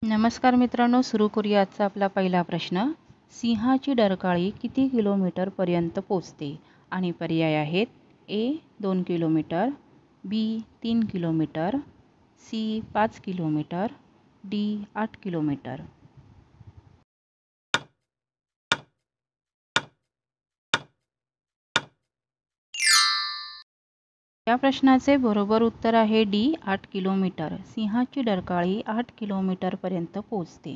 नमस्कार मित्रांनो, सुरू करूया आजचा आपला पहिला प्रश्न. सिंहाची डरकाळी किती किलोमीटरपर्यंत पोचते? आणि पर्याय आहेत A 2 kilometre, B 3 kilometre, C 5 kilometre, D 8 kilometre. या प्रश्नाचे बरोबर उत्तर आहे डी 8 किलोमीटर. सिंहाची डरकाळी 8 किलोमीटरपर्यंत पोचते.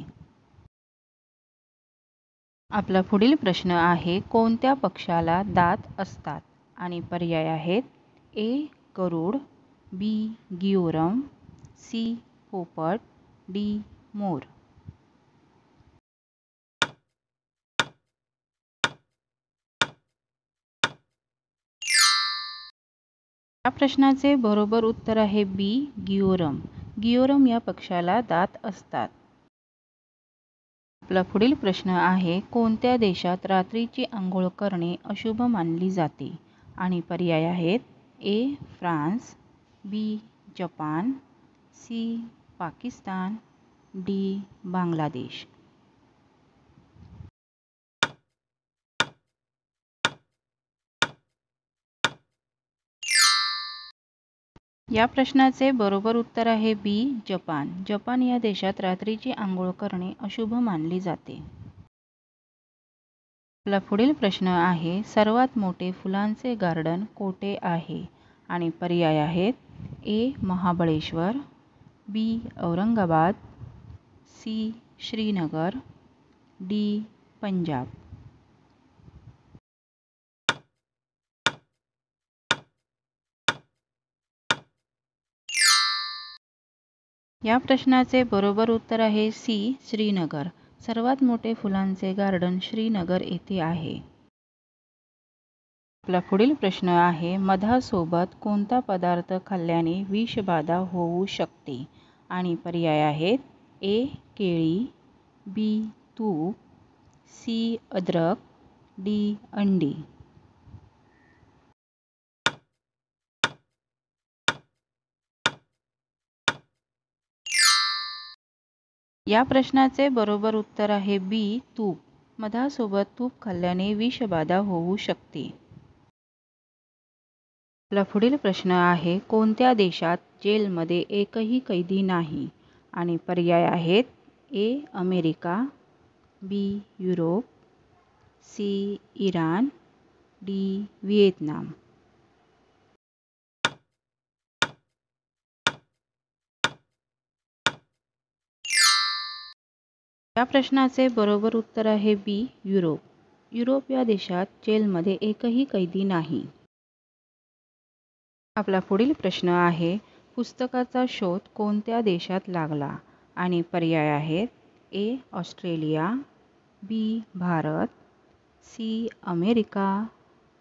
आपला पुढील प्रश्न आहे, कोणत्या पक्ष्याला दात असतात? आणि पर्याय आहेत ए गरुड, बी गियोरम, सी पोपट, डी मोर. या प्रश्नाचे बरोबर उत्तर आहे बी गियोरम. गियोरम या पक्ष्याला दात असतात. आपला पुढील प्रश्न आहे, कोणत्या देशात रात्रीची आंघोळ करणे अशुभ मानली जाते? आणि पर्याय आहेत A France, B Japan, C Pakistan, D Bangladesh. या प्रश्नाचे बरोबर उत्तर आहे बी जपान. जपान या देशात रात्रीची आंघोळ करणे अशुभ मानली जाते. आपला पुढील प्रश्न आहे, सर्वात मोठे फुलांचे गार्डन कोठे आहे? आणि पर्याय आहेत ए महाबळेश्वर, बी औरंगाबाद, सी श्रीनगर, डी पंजाब. या प्रश्नाचे बरोबर उत्तर आहे सी श्रीनगर. सर्वात मोठे फुलांचे गार्डन श्रीनगर येथे आहे. आपला पुढील प्रश्न आहे, मधासोबत कोणता पदार्थ खाल्ल्याने विषबाधा होऊ शकते? आणि पर्याय आहेत ए केळी, बी तूप, सी अद्रक, डी अंडी. या प्रश्नाचे बरोबर उत्तर आहे बी तूप. मधासोबत तूप खाल्ल्याने विषबाधा होऊ शकते. आपला पुढील प्रश्न आहे, कोणत्या देशात जेलमध्ये एकही कैदी नाही? आणि पर्याय आहेत A America, B Europe, C Iran, D Vietnam. या प्रश्नाचे बरोबर उत्तर आहे बी युरोप. युरोप या देशात जेलमध्ये एकही कैदी नाही. आपला पुढील प्रश्न आहे, पुस्तकाचा शोध कोणत्या देशात लागला? आणि पर्याय आहेत A Australia, B Bharat, C America,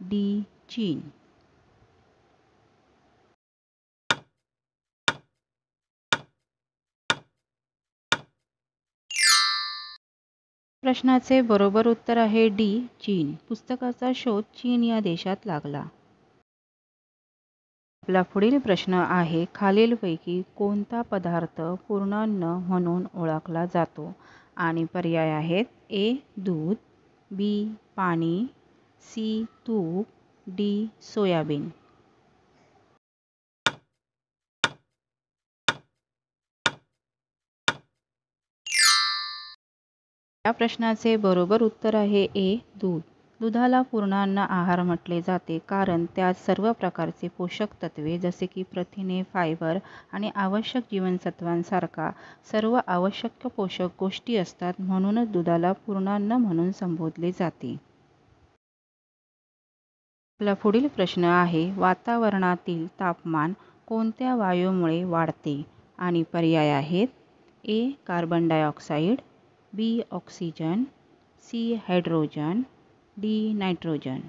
D चीन. प्रश्नाचे बरोबर उत्तर आहे डी चीन. पुस्तकाचा शोध चीन या देशात लागला. आपला पुढील प्रश्न आहे, खालीलपैकी कोणता पदार्थ पूर्णान्न म्हणून ओळखला जातो? आणि पर्याय आहेत ए दूध, बी पाणी, सी तूप, डी सोयाबीन. या प्रश्नाचे बरोबर उत्तर आहे ए दूध. दुधाला पूर्णान्न आहार म्हटले जाते कारण त्यात सर्व प्रकारचे पोषक तत्वे जसे की प्रथिने, फायबर आणि आवश्यक जीवनसत्वांसारखा सर्व आवश्यक पोषक गोष्टी असतात, म्हणूनच दुधाला पूर्णान्न म्हणून संबोधले जाते. आपला पुढील प्रश्न आहे, वातावरणातील तापमान कोणत्या वायूमुळे वाढते? आणि पर्याय आहेत A carbon dioxide, B oxygen, C hydrogen, D nitrogen.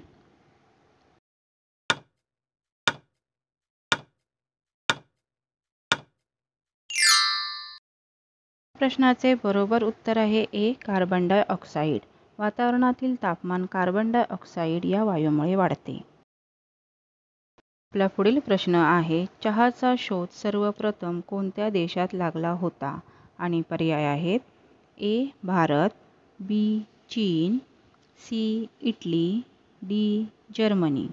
प्रश्नाचे बरोबर उत्तर आहे ए कार्बन डायऑक्साईड. वातावरणातील तापमान कार्बन डायऑक्साईड या वायूमुळे वाढते. आपला पुढील प्रश्न आहे, चहाचा शोध सर्वप्रथम कोणत्या देशात लागला होता? आणि पर्याय आहेत ए भारत, बी चीन, सी इटली, डी जर्मनी.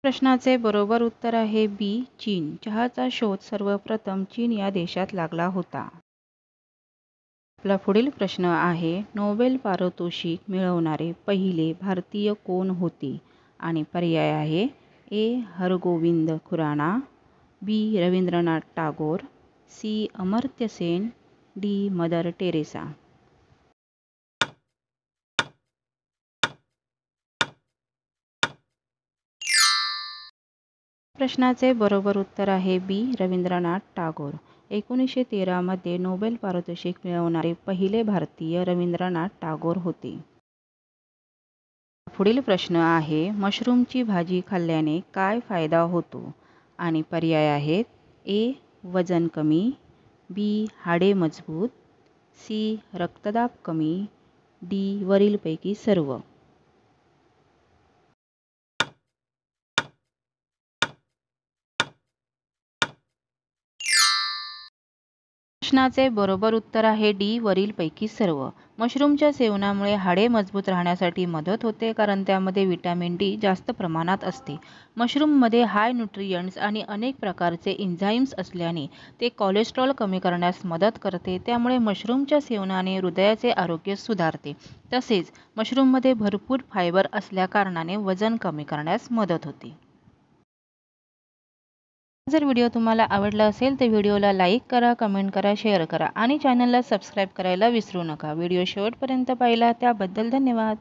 प्रश्नाचे बरोबर उत्तर आहे बी चीन. चहाचा शोध सर्वप्रथम चीन या देशात लागला होता. आपला पुढील प्रश्न आहे नोबेल पारितोषिक मिळवणारे पहिले भारतीय कोण होते? आणि पर्याय आहे A Hargobind Khorana, B Rabindranath Tagore, C Amartya Sen, D Mother Teresa. प्रश्नाचे बरोबर उत्तर आहे बी रवींद्रनाथ टागोर. 1913 मध्ये नोबेल पारितोषिक मिळवणारे पहिले भारतीय रवींद्रनाथ टागोर होते. पुढील प्रश्न आहे मशरूमची भाजी खाल्ल्याने काय फायदा होतो? आणि पर्याय आहेत ए वजन कमी, बी हाडे मजबूत, सी रक्तदाब कमी, डी वरीलपैकी सर्व. प्रश्नाचे बरोबर उत्तर आहे डी वरीलपैकी सर्व. मशरूमच्या सेवनामुळे हाडे मजबूत राहण्यासाठी मदत होते कारण त्यामध्ये व्हिटॅमिन डी जास्त प्रमाणात असते. मशरूममध्ये हाय न्यूट्रिएंट्स आणि अनेक प्रकारचे एन्झाईम्स असल्याने ते कोलेस्ट्रॉल कमी करण्यास मदत करते. त्यामुळे मशरूमच्या सेवनाने हृदयाचे आरोग्य सुधारते. तसेच मशरूममध्ये भरपूर फायबर असल्याकारणाने वजन कमी करण्यास मदत होते. जर व्हिडिओ तुम्हाला आवडला असेल तर व्हिडिओला लाईक करा, कमेंट करा, शेअर करा आणि चॅनलला सबस्क्राईब करायला विसरू नका. व्हिडिओ शेवटपर्यंत पाहिला त्याबद्दल धन्यवाद.